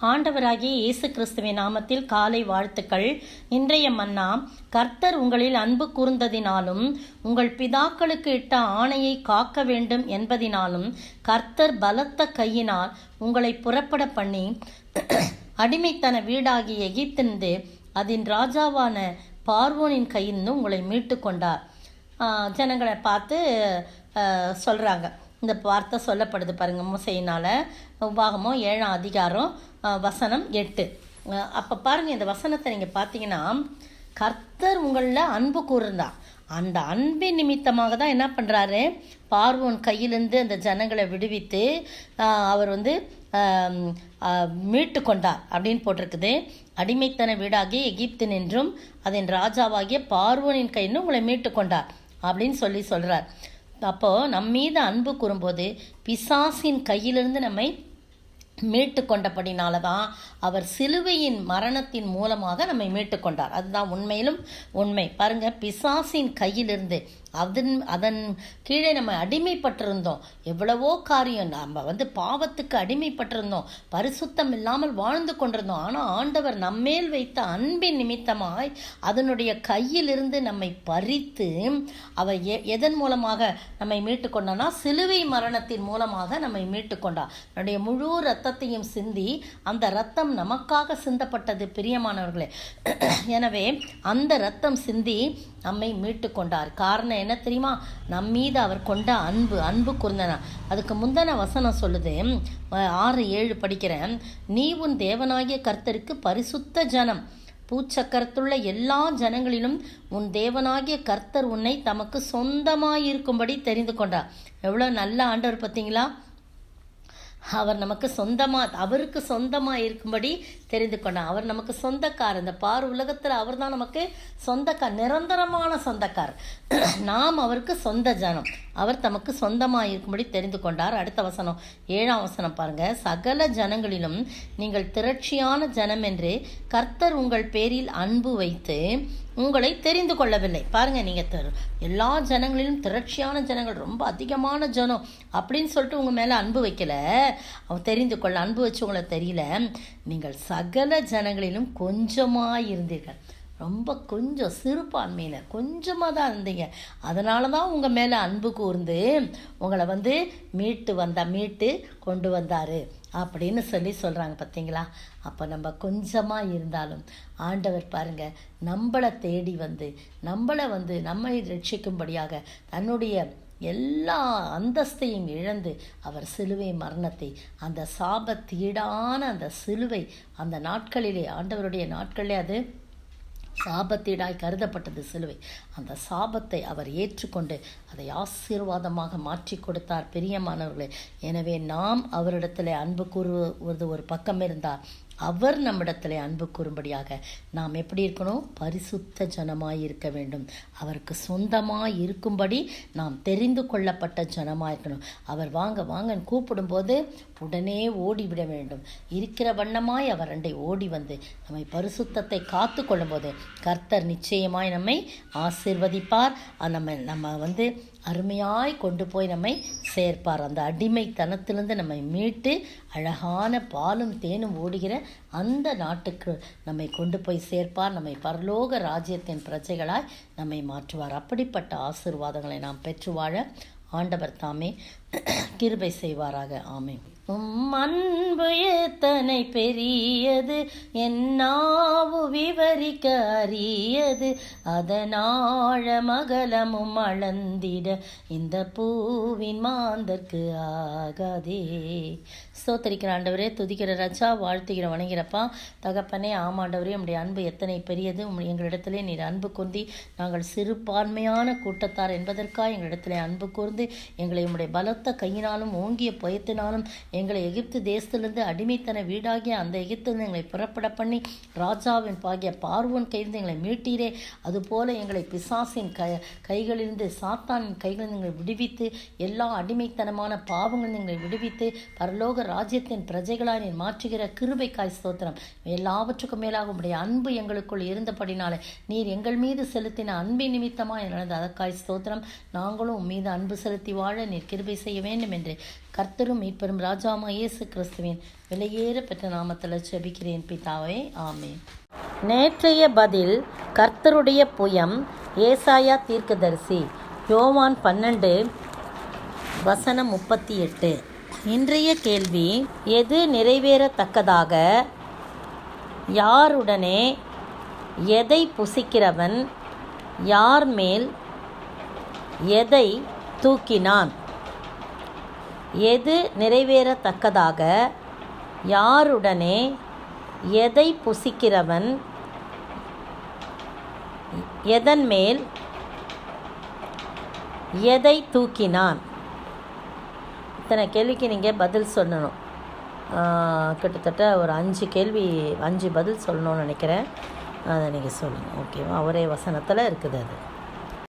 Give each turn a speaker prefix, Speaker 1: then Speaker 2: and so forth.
Speaker 1: ஆண்டவராகிய இயேசு கிறிஸ்துவின் நாமத்தில் காலை வாழ்த்துக்கள். இன்றைய மன்னா, கர்த்தர் உங்களில் அன்பு கூர்ந்ததினாலும் உங்கள் பிதாக்களுக்கு இட்ட ஆணையை காக்க வேண்டும் என்பதினாலும் கர்த்தர் பலத்த கையினால் உங்களை புறப்பட பண்ணி அடிமைத்தன வீடாகிய எகிப்திலிருந்து அதன் ராஜாவான பார்வோனின் கையிலிருந்து உங்களை மீட்டு கொண்டார். ஜனங்களை பார்த்து சொல்கிறாங்க. இந்த வார்த்தை சொல்லப்படுது பாருங்கள், மோசையினால். உபாகமம் 7ஆம் அதிகாரம் வசனம் 8. அப்போ பாருங்கள், இந்த வசனத்தை நீங்கள் பார்த்தீங்கன்னா, கர்த்தர் உங்களில் அன்பு கூர்ந்தார். அந்த அன்பின் நிமித்தமாக தான் என்ன பண்ணுறாரு, பார்வோன் கையிலிருந்து அந்த ஜனங்களை விடுவித்து அவர் மீட்டு கொண்டார் அப்படின்னு போட்டிருக்குது. அடிமைத்தன வீடாகிய எகிப்தின் என்றும் அதன் ராஜாவாகிய பார்வோனின் கையிலும் உங்களை மீட்டு கொண்டார் அப்படின்னு சொல்கிறார். அப்போது நம் மீது அன்பு கூறும்போது பிசாசின் கையிலிருந்து நம்மை மீட்டு கொண்டபடினால தான் அவர் சிலுவையின் மரணத்தின் மூலமாக நம்மை மீட்டு கொண்டார். அதுதான் உண்மையிலும் உண்மை. பாருங்கள், பிசாசின் கையிலிருந்து அதன் கீழே நம்ம அடிமைப்பட்டிருந்தோம். எவ்வளவோ காரியம் நம்ம பாவத்துக்கு அடிமைப்பட்டிருந்தோம், பரிசுத்தம் இல்லாமல் வாழ்ந்து கொண்டிருந்தோம். ஆனால் ஆண்டவர் நம்மேல் வைத்த அன்பின் நிமித்தமாய் அதனுடைய கையிலிருந்து நம்மை பறித்து அவர் எதன் மூலமாக நம்மை மீட்டு கொண்டானா, சிலுவை மரணத்தின் மூலமாக நம்மை மீட்டு கொண்டார். நம்முடைய முழு இரத்தத்தையும் சிந்தி, அந்த இரத்தம் நமக்காக சிந்தப்பட்டது பிரியமானவர்களே. எனவே அந்த இரத்தம் சிந்தி நம்மை மீட்டு கொண்டார். காரணம் என்ன தெரியுமா? நம்மீது அவர் கொண்ட அன்பு கூர்ந்தனா. அதுக்கு முந்தின வசனம் சொல்லுது, 6-7 படிக்கிறேன். நீ உன் தேவனாகிய கர்த்தருக்கு பரிசுத்த ஜனம், பூச்சக்கரத்துள்ள எல்லா ஜனங்களிலும் உன் தேவனாகிய கர்த்தர் உன்னை தமக்கு சொந்தமாயிருக்கும்படி தெரிந்து கொண்டார். எவ்வளோ நல்ல ஆண்டவர் பார்த்தீங்களா? அவர் நமக்கு அவருக்கு சொந்தமாக இருக்கும்படி தெரிந்து கொண்டார். அவர் நமக்கு சொந்தக்காரர். இந்த உலகத்தில் அவர் தான் நமக்கு சொந்தக்கார், நிரந்தரமான சொந்தக்காரர். நாம் அவருக்கு சொந்த ஜனம். அவர் தமக்கு சொந்தமாக இருக்கும்படி தெரிந்து கொண்டார். அடுத்த வசனம் 7ஆம் வசனம் பாருங்கள். சகல ஜனங்களிலும் நீங்கள் திரட்சியான ஜனம் என்று கர்த்தர் உங்கள் பேரில் அன்பு வைத்து உங்களை தெரிந்து கொள்ளவில்லை. பாருங்கள், நீங்கள் எல்லா ஜனங்களிலும் திரட்சியான ஜனங்கள், ரொம்ப அதிகமான ஜனம் அப்படின்னு சொல்லிட்டு உங்கள் மேலே அன்பு வைக்கல, அவன் தெரிந்து கொள்ள அன்பு வச்சு உங்களை தெரியல. நீங்கள் சகல ஜனங்களிலும் கொஞ்சமாக இருந்தீர்கள். ரொம்ப கொஞ்சம் சிறுபான்மையில் கொஞ்சமாக தான் இருந்தீங்க. அதனால தான் உங்கள் மேலே அன்பு கூர்ந்து உங்களை மீட்டு கொண்டு வந்தார் அப்படின்னு சொல்கிறாங்க. பார்த்தீங்களா? அப்போ நம்ம கொஞ்சமாக இருந்தாலும் ஆண்டவர் பாருங்கள், நம்மளை தேடி நம்மை ரட்சிக்கும்படியாக தன்னுடைய எல்லா அந்தஸ்தையும் இழந்து அவர் சிலுவை மரணத்தை, அந்த சாபத்தீடான அந்த சிலுவை, அந்த நாட்களிலே, ஆண்டவருடைய நாட்களிலே அது சாபத்தீடாய் கருதப்பட்டது சிலுவை. அந்த சாபத்தை அவர் ஏற்றுக்கொண்டு அதை ஆசீர்வாதமாக மாற்றி கொடுத்தார் பிரியமானவர்களே. எனவே நாம் அவரிடத்தில் அன்பு கூறுவது ஒரு பக்கம் இருந்தால், அவர் நம்மிடத்தில் அன்பு கூறும்படியாக நாம் எப்படி இருக்கணும்? பரிசுத்த ஜனமாய் இருக்க வேண்டும். அவருக்கு சொந்தமாக இருக்கும்படி நாம் தெரிந்து கொள்ளப்பட்ட ஜனமாக இருக்கணும். அவர் வாங்கன்னு கூப்பிடும்போது உடனே ஓடிவிட வேண்டும். இருக்கிற வண்ணமாய் அவர் அண்டை ஓடி வந்து நம்மை பரிசுத்தத்தை காத்து கொள்ளும்போது கர்த்தர் நிச்சயமாய் நம்மை ஆசீர்வதிப்பார். நம்ம அருமையாய் கொண்டு போய் நம்மை சேர்ப்பார். அந்த அடிமைத்தனத்திலிருந்து நம்மை மீட்டு அழகான பாலும் தேனும் ஓடுகிற அந்த நாட்டுக்கு நம்மை கொண்டு போய் சேர்ப்பார். நம்மை பரலோக ராஜ்யத்தின் பிரஜைகளாய் நம்மை மாற்றுவார். அப்படிப்பட்ட ஆசீர்வாதங்களை நாம் பெற்று வாழ ஆண்டவர் தாமே கிருபை செய்வாராக. ஆமென். அன்பு எத்தனை பெரியது, என்னாவு விவரிக்க அறியது, அதனாழ மகளமும் அளந்திட இந்த பூவின் மாந்தற்கு ஆகாதே. ஸ்தோத்திரிக்கிற ஆண்டவரே, துதிக்கிற ராஜா, வாழ்த்துகிற வணங்கிறப்பா தகப்பனே. ஆமாண்டவரே, உம்முடைய அன்பு எத்தனை பெரியது. எங்களிடத்திலே நீர் அன்பு கூர்ந்தி, நாங்கள் சிறுபான்மையான கூட்டத்தார் என்பதற்காக எங்களிடத்திலே அன்பு கூர்ந்து எங்களை உம்முடைய பலத்த கையினாலும் ஓங்கிய புயத்தினாலும் எங்களை எகிப்து தேசத்திலிருந்து அடிமைத்தன வீடாகிய அந்த எகிப்திலிருந்து எங்களை புறப்பட பண்ணி ராஜாவின் பாகிய பார்வோன் கையிலிருந்து எங்களை மீட்டீரே. அதுபோல எங்களை பிசாசின் கைகளிலிருந்து, சாத்தானின் கைகளிலிருந்து எங்களை விடுவித்து, எல்லா அடிமைத்தனமான பாவங்களிலிருந்து எங்களை விடுவித்து பரலோக ராஜ்யத்தின் பிரஜைகளாய் நீர் மாற்றுகிற கிருபைக்காய் ஸ்தோத்திரம். எல்லாவற்றுக்கும் மேலாக உம்முடைய அன்பு எங்களுக்குள் இருந்தபடினாலே நீர் எங்கள் மீது செலுத்தின அன்பின் நிமித்தமாக நடந்த அதற்காய் ஸ்தோத்திரம். நாங்களும் உம் மீது அன்பு செலுத்தி வாழ நீர் கிருபை செய்ய வேண்டும் என்று கர்த்தரும் மீட்பெரும் ராஜாவாகிய இயேசு கிறிஸ்துவின் விலையேற பெற்ற நாமத்தில் ஜெபிக்கிறேன் பிதாவே, ஆமென். நேற்றைய பதில் கர்த்தருடைய புயம். ஏசாயா தீர்க்கதரிசி. யோவான் 12:38. இன்றைய கேள்வி: எது நிறைவேறத்தக்கதாக? யாருடனே? எதை புசிக்கிறவன்? யார் மேல் எதை தூக்கினான்? எது நிறைவேறத்தக்கதாக? யாருடனே? எதை புசிக்கிறவன்? எதன் மேல் எதை தூக்கினான்? இத்தனை கேள்விக்கு நீங்கள் பதில் சொல்லணும். கிட்டத்தட்ட ஒரு 5 பதில் சொல்லணும்னு நினைக்கிறேன். அதை நீங்கள் சொல்லுங்கள், ஓகேவா? ஒரே வசனத்தில் இருக்குது அது.